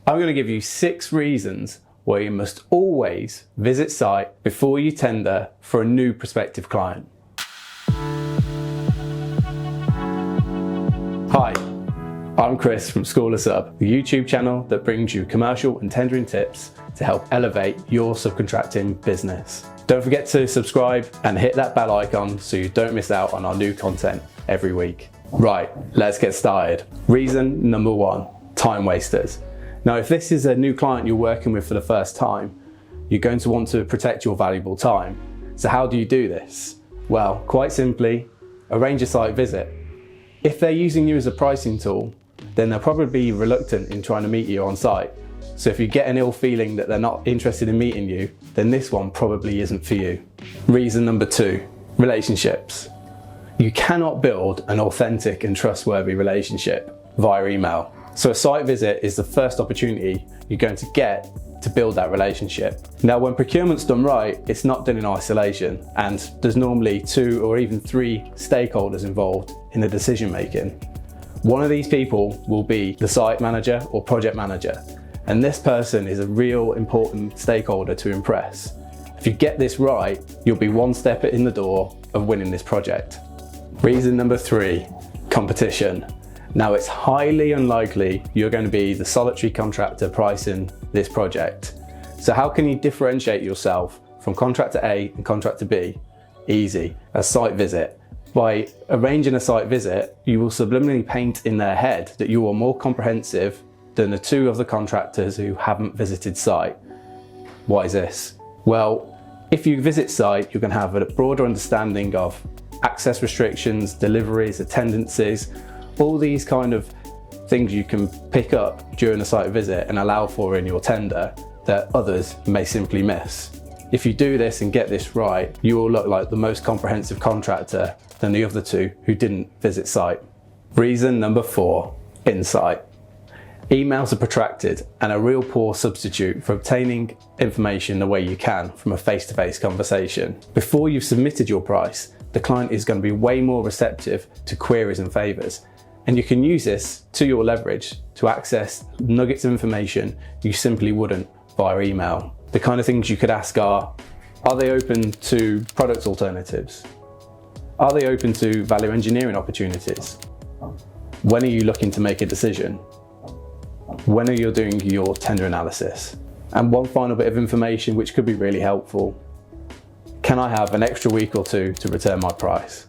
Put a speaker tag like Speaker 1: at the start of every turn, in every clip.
Speaker 1: I'm going to give you 6 reasons why you must always visit site before you tender for a new prospective client. Hi, I'm Chris from School of Sub, the YouTube channel that brings you commercial and tendering tips to help elevate your subcontracting business. Don't forget to subscribe and hit that bell icon so you don't miss out on our new content every week. Right, let's get started. Reason number 1, time wasters. Now, if this is a new client you're working with for the first time, you're going to want to protect your valuable time. So how do you do this? Well, quite simply, arrange a site visit. If they're using you as a pricing tool, then they'll probably be reluctant in trying to meet you on site. So if you get an ill feeling that they're not interested in meeting you, then this one probably isn't for you. Reason number 2, relationships. You cannot build an authentic and trustworthy relationship via email. So a site visit is the first opportunity you're going to get to build that relationship. Now, when procurement's done right, it's not done in isolation, and there's normally 2 or even 3 stakeholders involved in the decision making. One of these people will be the site manager or project manager, and this person is a real important stakeholder to impress. If you get this right, you'll be one step in the door of winning this project. Reason number 3, competition. Now, it's highly unlikely you're going to be the solitary contractor pricing this project. So how can you differentiate yourself from contractor A and contractor B? Easy, a site visit. By arranging a site visit, you will subliminally paint in their head that you are more comprehensive than the 2 other contractors who haven't visited site. Why is this? Well, if you visit site, you can have a broader understanding of access restrictions, deliveries, attendances, all these kind of things you can pick up during a site visit and allow for in your tender that others may simply miss. If you do this and get this right, you will look like the most comprehensive contractor than the other 2 who didn't visit site. Reason number 4, insight. Emails are protracted and a real poor substitute for obtaining information the way you can from a face-to-face conversation. Before you've submitted your price, the client is going to be way more receptive to queries and favours. And you can use this to your leverage to access nuggets of information you simply wouldn't via email. The kind of things you could ask are they open to product alternatives? Are they open to value engineering opportunities? When are you looking to make a decision? When are you doing your tender analysis? And one final bit of information which could be really helpful. Can I have an extra week or 2 to return my price?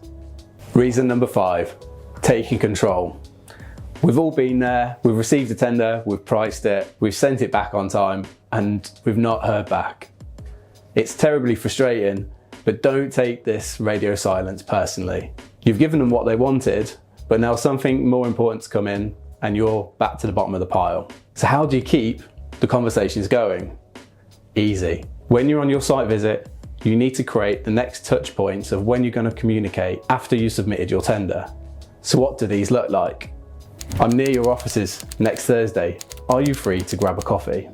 Speaker 1: Reason number 5, taking control. We've all been there, we've received a tender, we've priced it, we've sent it back on time, and we've not heard back. It's terribly frustrating, but don't take this radio silence personally. You've given them what they wanted, but now something more important's come in and you're back to the bottom of the pile. So how do you keep the conversations going? Easy. When you're on your site visit, you need to create the next touch points of when you're going to communicate after you submitted your tender. So what do these look like? I'm near your offices next Thursday. Are you free to grab a coffee?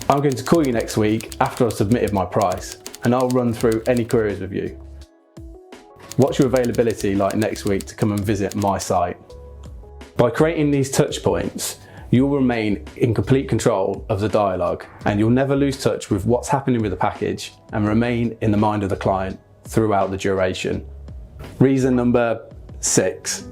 Speaker 1: I'm going to call you next week after I've submitted my price, and I'll run through any queries with you. What's your availability like next week to come and visit my site? By creating these touch points, you'll remain in complete control of the dialogue, and you'll never lose touch with what's happening with the package and remain in the mind of the client throughout the duration. Reason number 6,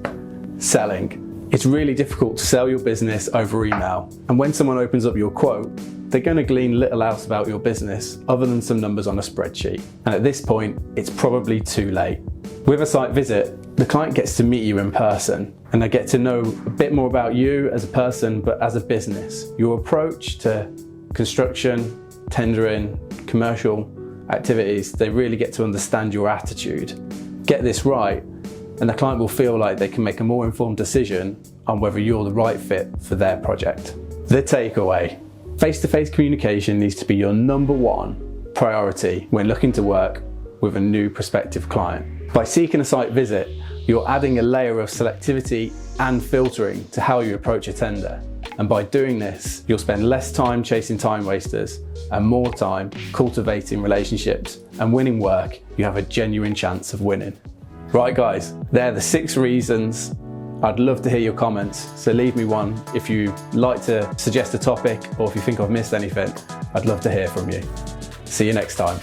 Speaker 1: selling. It's really difficult to sell your business over email, and when someone opens up your quote, they're going to glean little else about your business other than some numbers on a spreadsheet. And at this point, it's probably too late. With a site visit, the client gets to meet you in person, and they get to know a bit more about you as a person, but as a business. Your approach to construction, tendering, commercial activities, they really get to understand your attitude. Get this right, and the client will feel like they can make a more informed decision on whether you're the right fit for their project. The takeaway: face-to-face communication needs to be your number 1 priority when looking to work with a new prospective client. By seeking a site visit, you're adding a layer of selectivity and filtering to how you approach a tender. And by doing this, you'll spend less time chasing time wasters and more time cultivating relationships and winning work you have a genuine chance of winning. Right guys, they're the 6 reasons I'd love to hear your comments, so leave me one if you'd like to suggest a topic or if you think I've missed anything. I'd love to hear from you. See you next time.